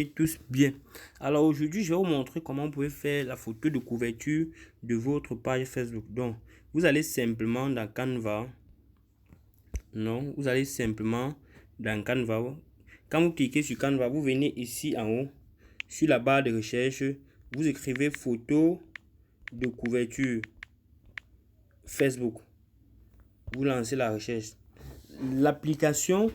Tous bien. Alors aujourd'hui, je vais vous montrer comment vous pouvez faire la photo de couverture de votre page Facebook. Donc, vous allez simplement dans Canva. Non, vous allez simplement dans Canva. Quand vous cliquez sur Canva, vous venez ici en haut, sur la barre de recherche, vous écrivez photo de couverture Facebook. Vous lancez la recherche. L'application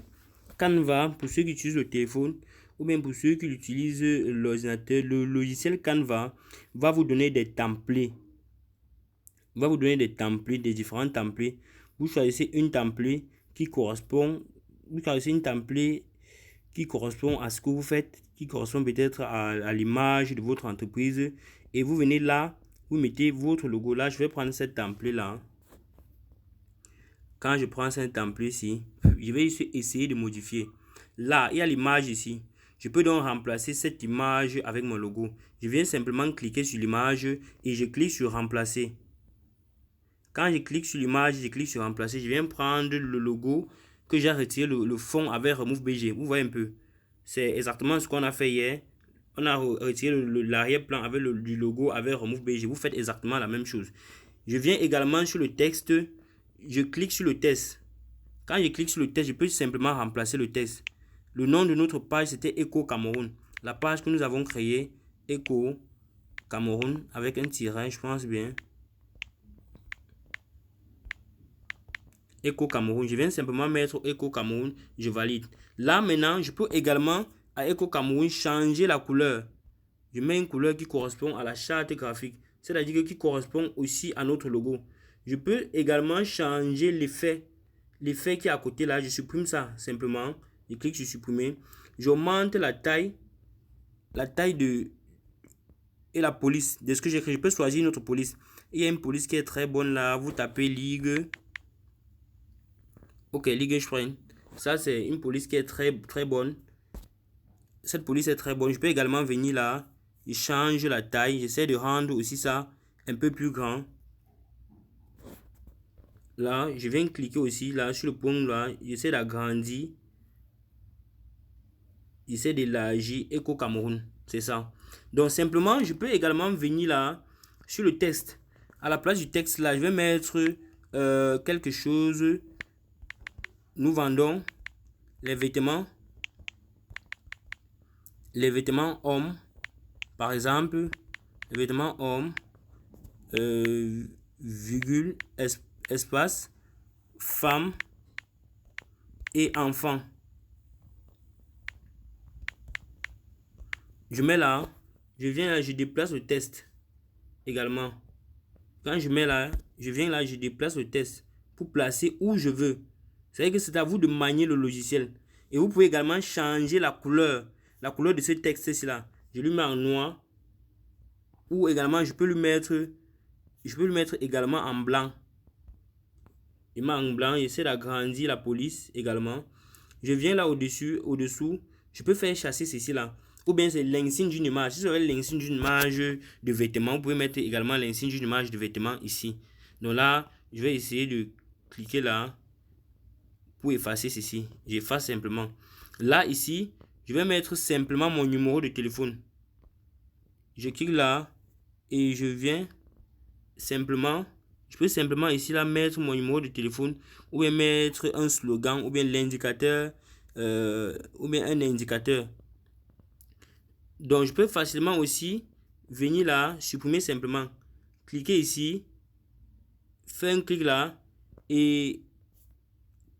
Canva, pour ceux qui utilisent le téléphone ou bien pour ceux qui utilisent l'ordinateur, le logiciel Canva va vous donner des templates. Des différents templates. Vous choisissez une template qui correspond, à ce que vous faites, qui correspond peut-être à l'image de votre entreprise. Et vous venez là, vous mettez votre logo. Là, je vais prendre cette template là. Quand je prends ce template ici, je vais essayer de modifier. Là, il y a l'image ici. Je peux donc remplacer cette image avec mon logo. Je viens simplement cliquer sur l'image et je clique sur remplacer. Quand je clique sur l'image, je clique sur remplacer. Je viens prendre le logo que j'ai retiré le fond avec Remove BG. Vous voyez un peu. C'est exactement ce qu'on a fait hier. On a retiré l'arrière-plan avec du logo avec Remove BG. Vous faites exactement la même chose. Je viens également sur le texte. Je clique sur le texte. Quand je clique sur le texte, je peux simplement remplacer le texte. Le nom de notre page, c'était Eco Cameroun. La page que nous avons créée, Eco Cameroun, avec un tiret, je pense bien. Eco Cameroun. Je viens simplement mettre Eco Cameroun, je valide. Là, maintenant, je peux également, à Eco Cameroun, changer la couleur. Je mets une couleur qui correspond à la charte graphique. C'est-à-dire qui correspond aussi à notre logo. Je peux également changer l'effet. L'effet qui est à côté là, je supprime ça simplement. Je clique sur supprimer. J'augmente la taille de et la police de ce que j'écris. Je peux choisir une autre police. Il y a une police qui est très bonne là. Vous tapez Ligue. Ok, Ligue Sprint. Ça, c'est une police qui est très bonne. Cette police est très bonne. Je peux également venir là. Je change la taille. J'essaie de rendre aussi ça un peu plus grand. Là, je viens cliquer aussi là sur le point là. J'essaie d'agrandir. J'essaie d'élargir Eco Cameroun. C'est ça. Donc simplement, je peux également venir là sur le texte. À la place du texte là, je vais mettre quelque chose. Nous vendons les vêtements hommes. Par exemple, les vêtements hommes, virgule, espace, femmes et enfants. Je mets là, je viens là, je déplace le texte également. Quand je mets là, je viens là, je déplace le texte pour placer où je veux. C'est-à-dire que c'est à vous de manier le logiciel. Et vous pouvez également changer la couleur de ce texte-ci là. Je lui mets en noir. Ou également, je peux lui mettre également en blanc. Je mets en blanc, j'essaie d'agrandir la police également. Je viens là au-dessous, je peux faire chasser ceci là. Ou bien c'est l'insigne d'une image. Si vous avez l'insigne d'une image de vêtements, vous pouvez mettre également l'insigne d'une image de vêtements ici. Donc là, je vais essayer de cliquer là pour effacer ceci. J'efface simplement. Là, ici, je vais mettre simplement mon numéro de téléphone. Je clique là et je viens simplement, je peux simplement ici là mettre mon numéro de téléphone ou bien mettre un slogan ou bien l'indicateur ou bien un indicateur. Donc je peux facilement aussi venir là, supprimer simplement, cliquer ici, faire un clic là et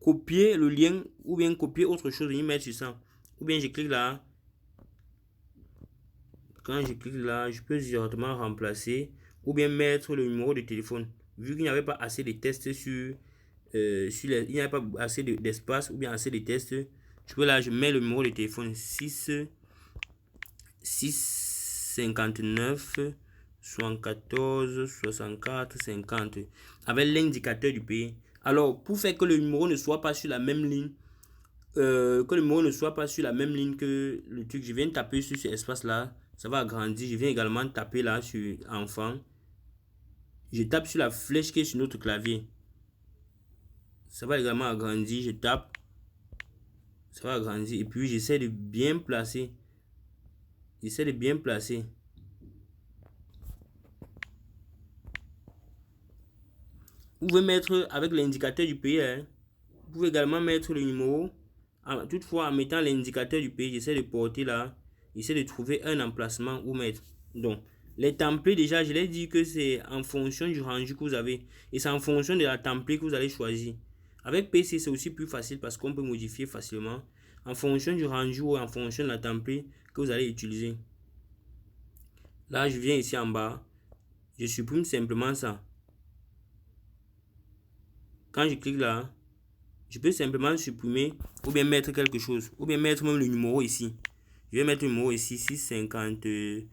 copier le lien ou bien copier autre chose et y mettre sur ça. Ou bien je clique là. Quand je clique là, je peux directement remplacer ou bien mettre le numéro de téléphone. Vu qu'il n'y avait pas assez de tests il n'y avait pas assez d'espace ou bien assez de tests, je mets le numéro de téléphone 59 74 64 50 avec l'indicateur du pays. Alors, pour faire que le numéro ne soit pas sur la même ligne, que le numéro ne soit pas sur la même ligne que le truc, je viens taper sur ce espace là, ça va agrandir. Je viens également taper là sur enfant. Je tape sur la flèche qui est sur notre clavier. Ça va également agrandir. Je tape. Ça va agrandir. Et puis j'essaie de bien placer. J'essaie de bien placer. Vous pouvez mettre avec l'indicateur du pays. Hein. Vous pouvez également mettre le numéro. Toutefois, en mettant l'indicateur du pays, j'essaie de porter là. J'essaie de trouver un emplacement où mettre. Donc, les templates, déjà, je l'ai dit que c'est en fonction du rendu que vous avez. Et c'est en fonction de la template que vous allez choisir. Avec PC, c'est aussi plus facile parce qu'on peut modifier facilement en fonction du rendu ou en fonction de la template que vous allez utiliser. Là, je viens ici en bas. Je supprime simplement ça. Quand je clique là, je peux simplement supprimer ou bien mettre quelque chose. Ou bien mettre même le numéro ici. Je vais mettre le numéro ici, 659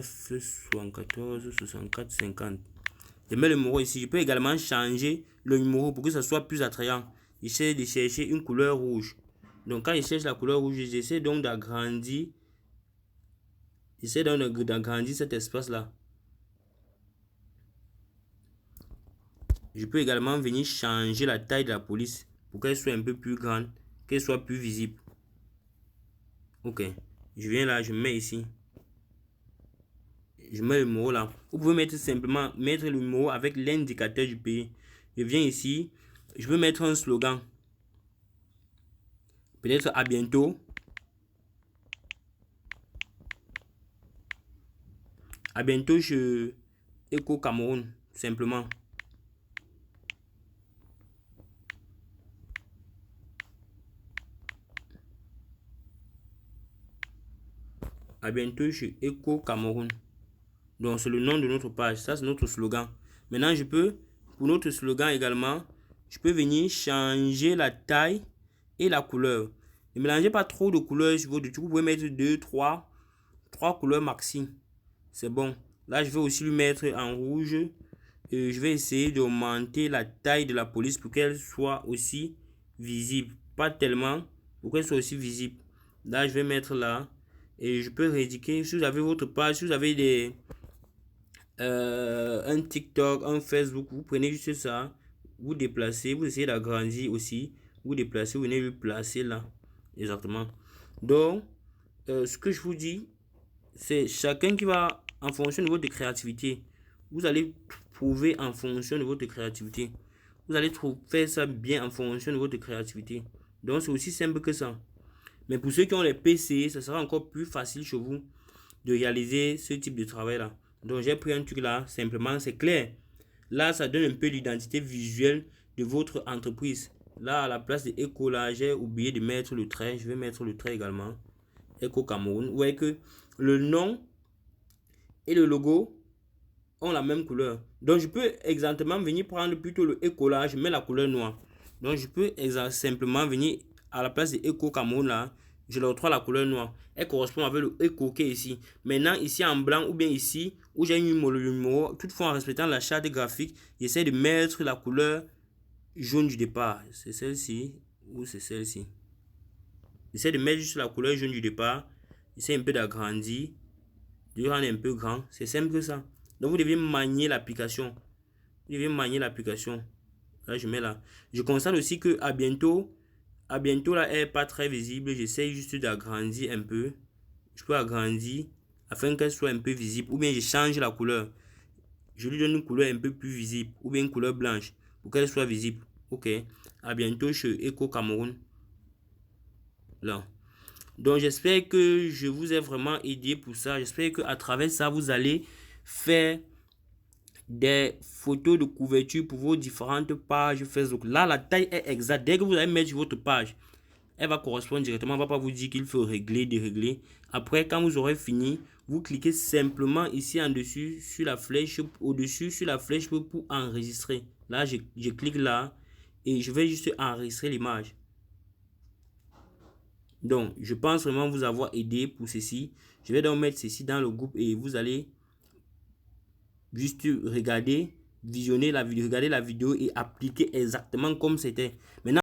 74 64 50. Je mets le numéro ici. Je peux également changer le numéro pour que ça soit plus attrayant. J'essaie de chercher une couleur rouge. Donc quand je cherche la couleur rouge, j'essaie donc d'agrandir. J'essaie donc d'agrandir cet espace-là. Je peux également venir changer la taille de la police pour qu'elle soit un peu plus grande, qu'elle soit plus visible. Ok, je viens là, je mets ici. Je mets le numéro là. Vous pouvez mettre simplement mettre le numéro avec l'indicateur du pays. Je viens ici, je peux mettre un slogan. Peut-être à bientôt. À bientôt chez Eco Cameroun, simplement. À bientôt chez Eco Cameroun. Donc c'est le nom de notre page. Ça c'est notre slogan. Maintenant je peux, pour notre slogan également, je peux venir changer la taille et la couleur. Ne mélangez pas trop de couleurs sur votre dessus. Vous pouvez mettre 3 couleurs maxi. C'est bon. Là je vais aussi lui mettre en rouge. Et je vais essayer d'augmenter la taille de la police pour qu'elle soit aussi visible. Pas tellement, pour qu'elle soit aussi visible. Là je vais mettre là. Et je peux rééduquer. Si vous avez votre page, si vous avez un TikTok, un Facebook, vous prenez juste ça, vous déplacez, vous essayez d'agrandir aussi, vous déplacez, vous venez le placer là. Exactement. Donc, ce que je vous dis, c'est chacun qui va, en fonction de votre créativité, vous allez trouver en fonction de votre créativité. Vous allez faire ça bien en fonction de votre créativité. Donc, c'est aussi simple que ça. Mais pour ceux qui ont les PC, ça sera encore plus facile chez vous de réaliser ce type de travail là. Donc j'ai pris un truc là, simplement c'est clair. Là ça donne un peu l'identité visuelle de votre entreprise. Là à la place de Eco là, j'ai oublié de mettre le trait. Je vais mettre le trait également. Eco Cameroun. Vous voyez que le nom et le logo ont la même couleur. Donc je peux exactement venir prendre plutôt le Eco là, je mets la couleur noire. Donc je peux simplement venir à la place de Eco Cameroun là, je leur trouve la couleur noire. Elle correspond avec le Eco qui est ici. Maintenant ici en blanc ou bien ici où j'ai mis le numéro, toutefois en respectant la charte graphique, j'essaie de mettre la couleur jaune du départ. C'est celle-ci ou c'est celle-ci. J'essaie de mettre juste la couleur jaune du départ. J'essaie un peu d'agrandir, de rendre un peu grand. C'est simple que ça. Donc vous devez manier l'application. Vous devez manier l'application. Là je mets là. Je constate aussi que à bientôt là elle est pas très visible. J'essaie juste d'agrandir un peu. Je peux agrandir afin qu'elle soit un peu visible. Ou bien je change la couleur. Je lui donne une couleur un peu plus visible. Ou bien une couleur blanche pour qu'elle soit visible. Ok. À bientôt chez Eco Cameroun. Là. Donc j'espère que je vous ai vraiment aidé pour ça. J'espère qu'à travers ça, vous allez faire des photos de couverture pour vos différentes pages Facebook. Là, la taille est exacte. Dès que vous allez mettre sur votre page, elle va correspondre directement. On ne va pas vous dire qu'il faut régler, dérégler. Après, quand vous aurez fini, vous cliquez simplement ici en dessus sur la flèche, au-dessus sur la flèche pour enregistrer. Là, je clique là et je vais juste enregistrer l'image. Donc, je pense vraiment vous avoir aidé pour ceci. Je vais donc mettre ceci dans le groupe et vous allez juste regarder, visionner la vidéo, regarder la vidéo et appliquer exactement comme c'était. Maintenant,